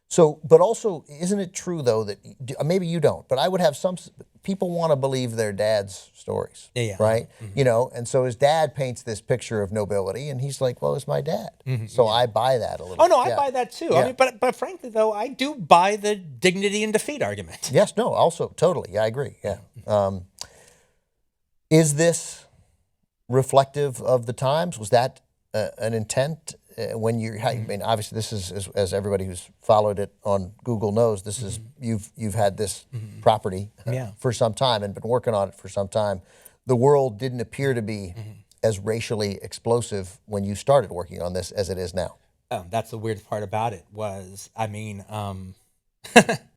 So, but also, isn't it true though that maybe you don't, but I would have some people want to believe their dad's stories, right? Mm-hmm. And so his dad paints this picture of nobility, and he's like, "Well, it's my dad," so I buy that a little. Oh no, I buy that too. I mean, but frankly though, I do buy the dignity and defeat argument. Yes, no, also totally, I agree. Yeah, is this reflective of the times? Was that an intent? When I mean, obviously, this is as everybody who's followed it on Google knows. This is you've had this property for some time and been working on it for some time. The world didn't appear to be as racially explosive when you started working on this as it is now. That's the weird part about it. Was I mean,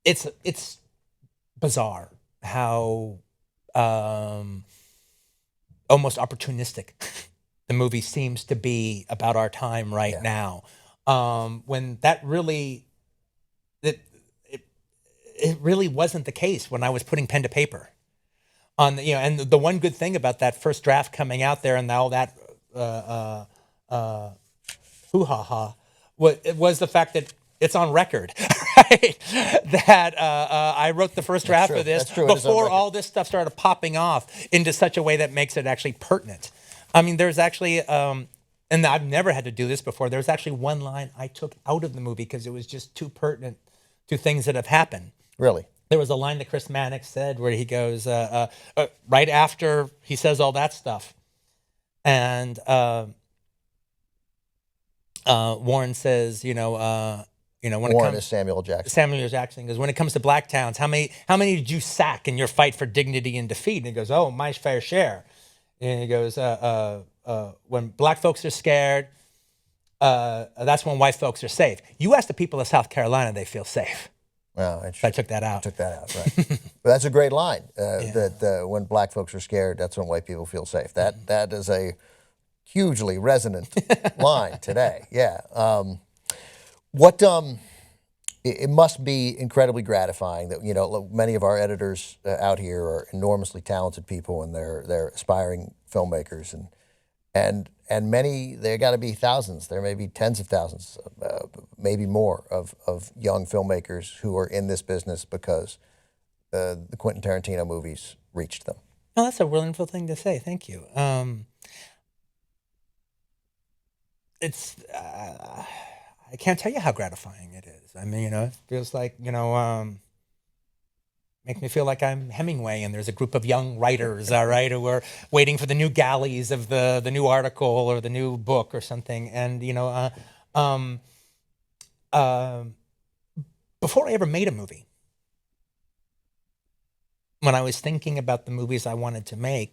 it's bizarre how almost opportunistic the movie seems to be about our time right now, when that really, it really wasn't the case when I was putting pen to paper. And the one good thing about that first draft coming out there and all that hoo-ha-ha was the fact that it's on record, right? That I wrote the first draft of this before all this stuff started popping off into such a way that makes it actually pertinent. I mean, there's actually, and I've never had to do this before, there's actually one line I took out of the movie because it was just too pertinent to things that have happened. Really? There was a line that Chris Mannix said where he goes, right after he says all that stuff, and Warren says, when Warren is Samuel Jackson. Samuel Jackson goes, when it comes to black towns, how many did you sack in your fight for dignity and defeat? And he goes, oh, my fair share. And he goes, when black folks are scared, that's when white folks are safe. You ask the people of South Carolina, they feel safe. Well, so I took that out. Right. But that's a great line. That when black folks are scared, that's when white people feel safe. That is a hugely resonant line today. Yeah. It must be incredibly gratifying that many of our editors out here are enormously talented people, and they're aspiring filmmakers, and many, there got to be thousands, there may be tens of thousands, maybe more of young filmmakers who are in this business because the Quentin Tarantino movies reached them. Oh, that's a wonderful thing to say. Thank you. It's I can't tell you how gratifying it is. I mean, it feels like, Makes me feel like I'm Hemingway, and there's a group of young writers, all right, who are waiting for the new galleys of the new article or the new book or something. And before I ever made a movie, when I was thinking about the movies I wanted to make,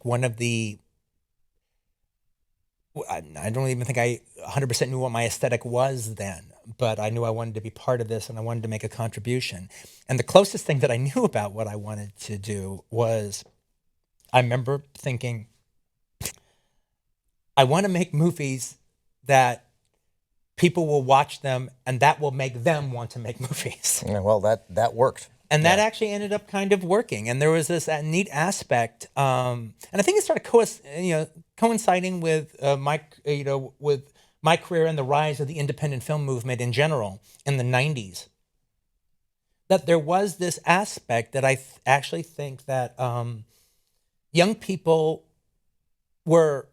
I don't even think I 100% knew what my aesthetic was then, but I knew I wanted to be part of this and I wanted to make a contribution. And the closest thing that I knew about what I wanted to do was, I remember thinking, I want to make movies that people will watch them and that will make them want to make movies. Yeah, well, that worked. And that actually ended up kind of working. And there was this neat aspect, and I think it started coinciding with with my career and the rise of the independent film movement in general in the 90s. That there was this aspect that I actually think that young people were,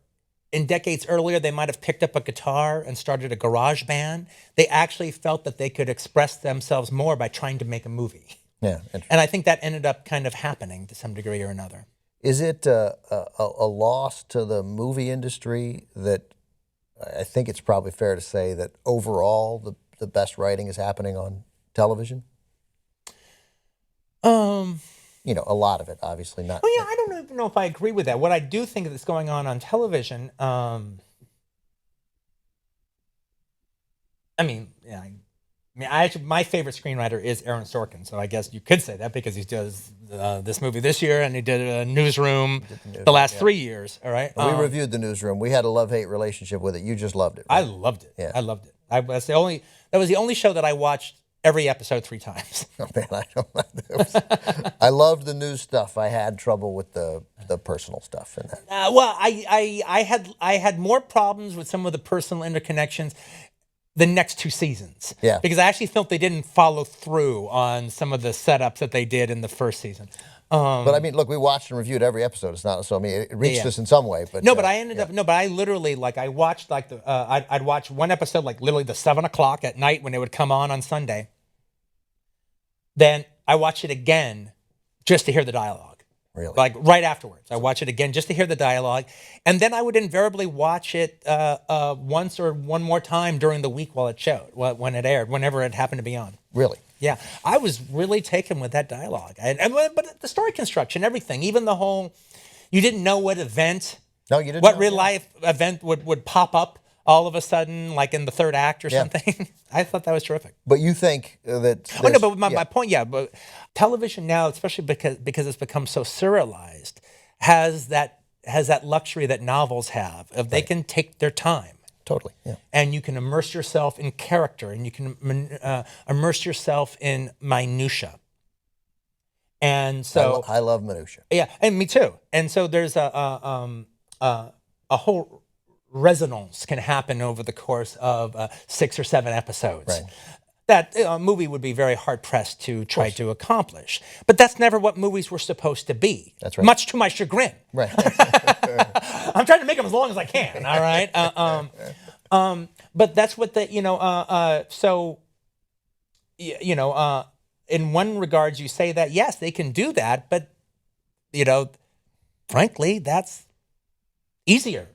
in decades earlier, they might have picked up a guitar and started a garage band. They actually felt that they could express themselves more by trying to make a movie. Yeah, and I think that ended up kind of happening to some degree or another. Is it a loss to the movie industry that I think it's probably fair to say that overall the best writing is happening on television? A lot of it, obviously not. Oh yeah, I don't even know if I agree with that. What I do think that's going on television, my favorite screenwriter is Aaron Sorkin, so I guess you could say that because he does this movie this year and he did Newsroom the last 3 years. All right, we reviewed the Newsroom. We had a love-hate relationship with it. You just loved it. Right? Right? I loved it. Yeah. I loved it. That was the only show that I watched every episode 3 times. Oh man, I loved the news stuff. I had trouble with the personal stuff in that. I had more problems with some of the personal interconnections the next 2 seasons. Yeah. Because I actually felt they didn't follow through on some of the setups that they did in the first season. But I mean, look, we watched and reviewed every episode. It's not so. I mean, it reached us in some way. But but I ended up but I literally I watched I'd watch one episode literally the 7 o'clock at night when it would come on Sunday. Then I watch it again just to hear the dialogue. Really? Right afterwards. I watch it again just to hear the dialogue. And then I would invariably watch it once or one more time during the week while it showed, when it aired, whenever it happened to be on. Really? Yeah. I was really taken with that dialogue. But the story construction, everything, even the whole, you didn't know what event, no, you didn't what know, real life event would pop up all of a sudden, like in the 3rd act or something. I thought that was terrific. But you think that? But my point, but television now, especially because it's become so serialized, has that luxury that novels have. They can take their time. Totally. Yeah. And you can immerse yourself in character, and you can immerse yourself in minutia. And so I love minutia. Yeah, and me too. And so there's a whole resonance can happen over the course of 6 or 7 episodes. Right. That a movie would be very hard-pressed to try to accomplish. But that's never what movies were supposed to be. That's right. Much to my chagrin. Right. I'm trying to make them as long as I can, all right? But that's what in one regards you say that, yes, they can do that, but, frankly, that's easier.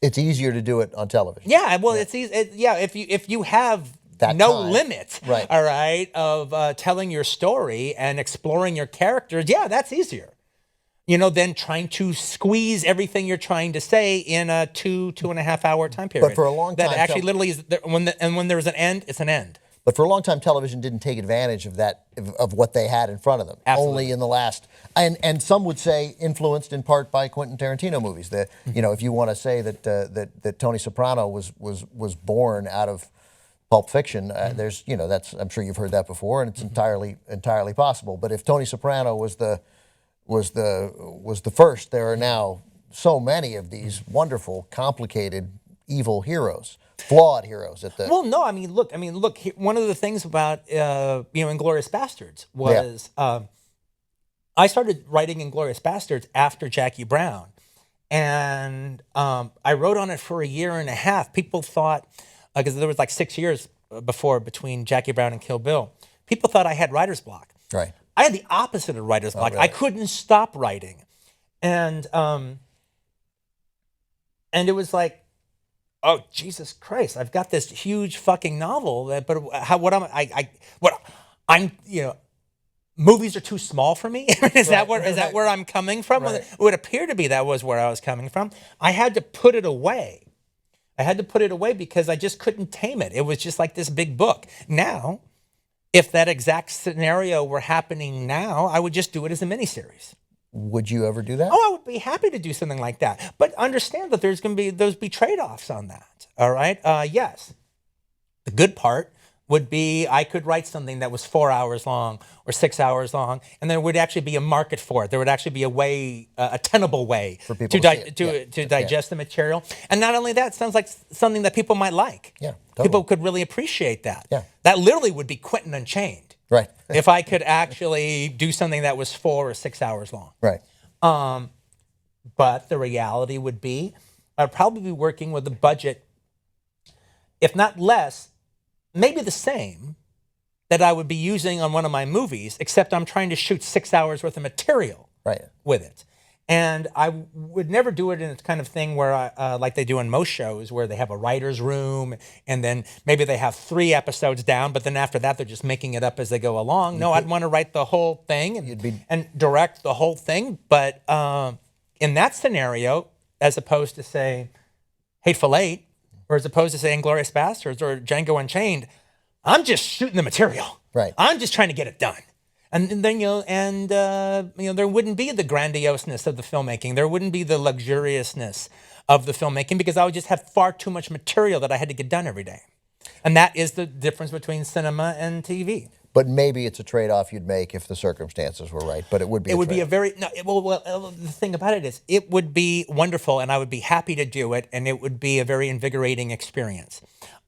It's easier to do it on television. Yeah, well, it's easy. If you have that no time. limit, right. All right, of telling your story and exploring your characters, yeah, that's easier. Than trying to squeeze everything you're trying to say in a 2.5 hour time period. But for a long time, that actually literally is when there's an end, it's an end. But for a long time, television didn't take advantage of that, of what they had in front of them. Absolutely. Only in the last, and some would say influenced in part by Quentin Tarantino movies. That if you want to say that Tony Soprano was born out of Pulp Fiction, there's that's, I'm sure you've heard that before, and it's entirely possible. But if Tony Soprano was the first, there are now so many of these wonderful, complicated, evil heroes. Flawed heroes at the. Well, no, look. One of the things about Inglourious Bastards was I started writing Inglourious Bastards after Jackie Brown, and I wrote on it for 1.5 years. People thought, because there was 6 years between Jackie Brown and Kill Bill, people thought I had writer's block. Right. I had the opposite of writer's block. really? I couldn't stop writing. And it was like, oh, Jesus Christ, I've got this huge fucking novel but movies are too small for me. Is that where I'm coming from? Right. It would appear to be that was where I was coming from. I had to put it away. Because I just couldn't tame it. It was just like this big book. Now, if that exact scenario were happening now, I would just do it as a miniseries. Would you ever do that? Oh, I would be happy to do something like that. But understand that there's going to be trade-offs on that. All right? Yes. The good part would be I could write something that was 4 hours long or 6 hours long, and there would actually be a market for it. There would actually be a way, a tenable way for people to digest the material. And not only that, it sounds like something that people might like. Yeah, totally. People could really appreciate that. Yeah. That literally would be Quentin Unchained. Right. If I could actually do something that was 4 or 6 hours long. Right. But the reality would be I'd probably be working with a budget, if not less, maybe the same, that I would be using on one of my movies, except I'm trying to shoot 6 hours worth of material with it. And I would never do it in the kind of thing where like they do in most shows, where they have a writer's room and then maybe they have 3 episodes down, but then after that they're just making it up as they go along. No, I'd want to write the whole thing and direct the whole thing. But in that scenario, as opposed to say Hateful Eight, or as opposed to say Inglourious Bastards or Django Unchained, I'm just shooting the material. Right. I'm just trying to get it done. And then there wouldn't be the grandioseness of the filmmaking. There wouldn't be the luxuriousness of the filmmaking, because I would just have far too much material that I had to get done every day. And that is the difference between cinema and TV. But maybe it's a trade-off you'd make if the circumstances were right. But it would be. The thing about it is, it would be wonderful, and I would be happy to do it, and it would be a very invigorating experience.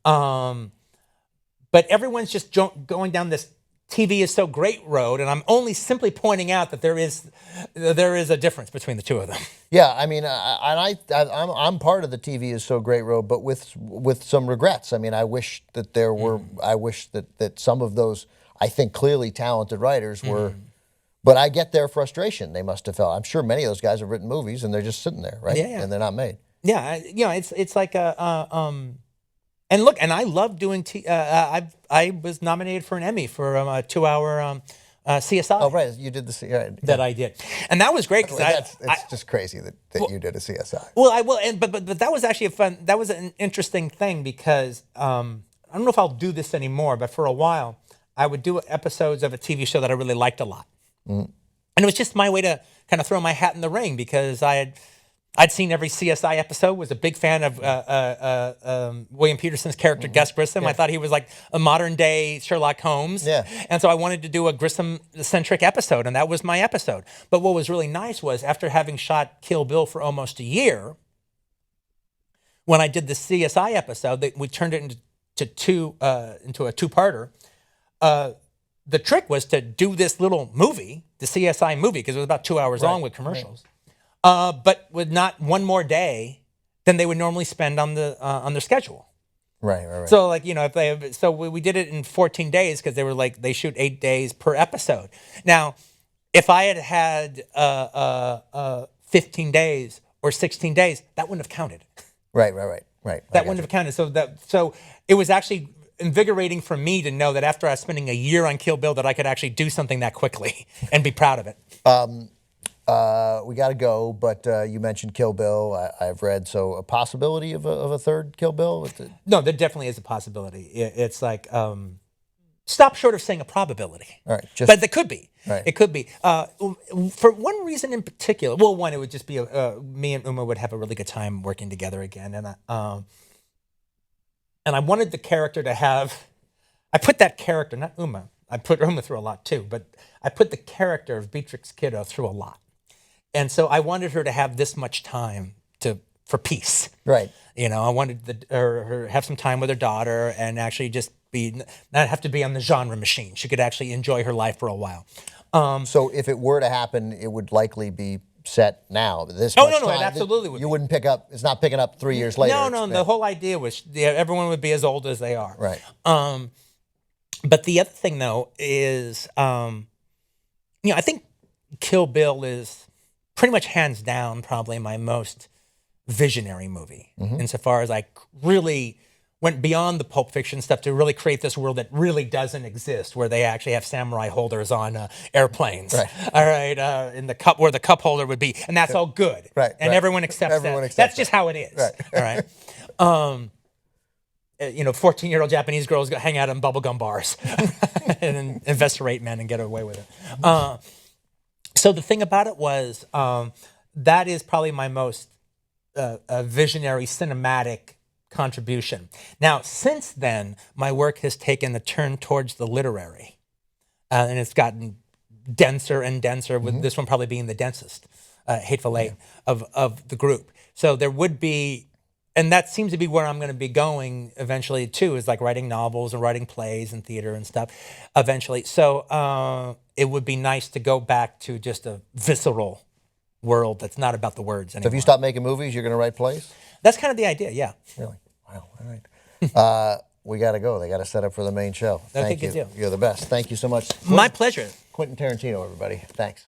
But everyone's just going down this TV is so great road, and I'm only simply pointing out that there is a difference between the two of them. Yeah, I mean, I'm part of the TV is so great road, but with some regrets. I mean, I wish that there were. I wish that some of those, I think, clearly talented writers were. But I get their frustration. They must have felt. I'm sure many of those guys have written movies and they're just sitting there, right? Yeah. And they're not made. Yeah, it's like and look, and I love doing. I was nominated for an Emmy for a 2-hour CSI. Oh, right, you did the right. That I did, and that was great because it's just crazy that you did a CSI. Well, but that was actually that was an interesting thing, because I don't know if I'll do this anymore, but for a while I would do episodes of a TV show that I really liked a lot, and it was just my way to kind of throw my hat in the ring, because I'd seen every CSI episode, was a big fan of William Peterson's character, Gus Grissom. Yeah. I thought he was like a modern-day Sherlock Holmes. Yeah. And so I wanted to do a Grissom-centric episode, and that was my episode. But what was really nice was, after having shot Kill Bill for almost a year, when I did the CSI episode, we turned it into a two-parter. The trick was to do this little movie, the CSI movie, because it was about 2 hours long with commercials. But with not one more day than they would normally spend on their schedule. Right. So we did it in 14 days, because they were like, they shoot 8 days per episode. Now, if I had 15 days or 16 days, that wouldn't have counted. Right. That wouldn't have counted. So it was actually invigorating for me to know that after I was spending a year on Kill Bill, that I could actually do something that quickly and be proud of it. We got to go, but you mentioned Kill Bill. I've read, so a possibility of a third Kill Bill? No, there definitely is a possibility. It's like, stop short of saying a probability. All right. But there could be. Right. It could be. For one reason in particular, well, one, it would just be, me and Uma would have a really good time working together again. And I wanted the character to have, I put that character, not Uma, I put Uma through a lot too, but I put the character of Beatrix Kiddo through a lot. And so I wanted her to have this much time for peace. Right. I wanted her have some time with her daughter, and actually just not have to be on the genre machine. She could actually enjoy her life for a while. So if it were to happen, it would likely be set now. No, it absolutely would. You wouldn't pick up. It's not picking up 3 years later. No. The whole idea was everyone would be as old as they are. Right. But the other thing, though, is I think Kill Bill is pretty much hands down probably my most visionary movie, insofar as I really went beyond the Pulp Fiction stuff to really create this world that really doesn't exist, where they actually have samurai holders on airplanes. Right. All right, in the cup where the cup holder would be, and that's all good. Right. And right. everyone accepts Everyone that. accepts That's that. just how it is. Right. All right. 14-year-old Japanese girls go hang out in bubblegum bars and then investigate men and get away with it. So the thing about it was that is probably my most visionary cinematic contribution. Now, since then, my work has taken a turn towards the literary, and it's gotten denser and denser, with this one probably being the densest, Hateful Eight, of the group. So there would be, and that seems to be where I'm going to be going eventually too, is like writing novels and writing plays and theater and stuff eventually. So it would be nice to go back to just a visceral world that's not about the words anymore. So if you stop making movies, you're going to write plays? That's kind of the idea, yeah. Really? Wow. All right. We got to go. They got to set up for the main show. I Thank think you you. do. You're the best. Thank you so much. My pleasure. Quentin Tarantino, everybody. Thanks.